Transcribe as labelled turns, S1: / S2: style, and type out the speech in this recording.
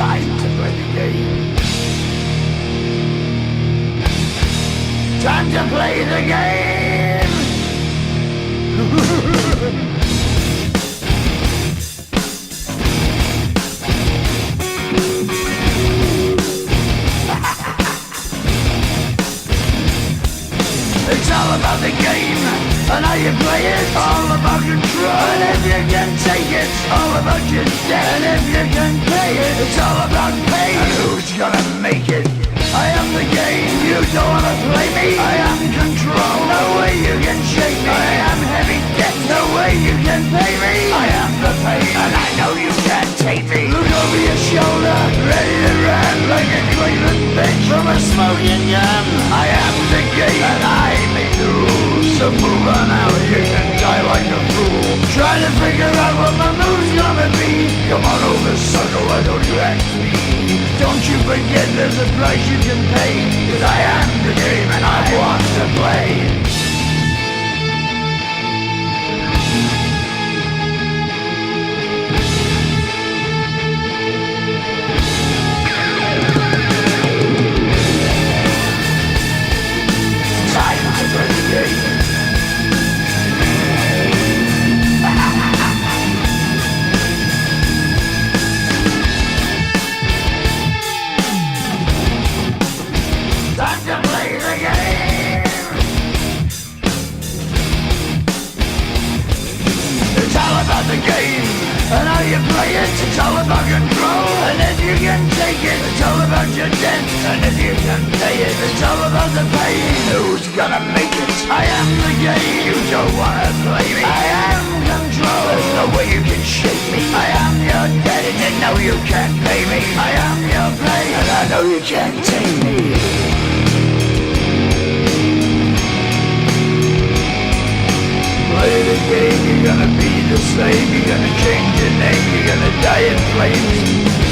S1: Time to play the game. Time to play the game. It's all about the game and how you play it. All about control, and if you can take it, all about your debt. And if you can pay it, it's all about pain. And who's gonna make it? I am the game, you don't wanna play me. I am control, no way you can shake me. I am heavy debt, no way you can pay me. I am the pain, and I know you can't take me. Look over your shoulder, ready to run like a Cleveland bitch from a smoking gun. I am the game, and I may lose. So move on out, you can die like a fool. Try to figure out what my move's gonna be. Come on over, sucker, why don't you ask me? Don't you forget there's a price you can pay. Cause I am the game and I want to play. Time to play the game. Time to play the game. It's all about the game and how you play it. It's all about control, and if you can take it, it's all about your debt. And if you can pay it, it's all about the pain. Who's gonna make it? I am the game. You don't wanna play me. I am control. There's no way you can shake me. I am your debt, and you know you can't pay me. I am your pain, and I know you can't take me. Play the game, you're gonna be the slave. You're gonna change your name, you're gonna die in flames.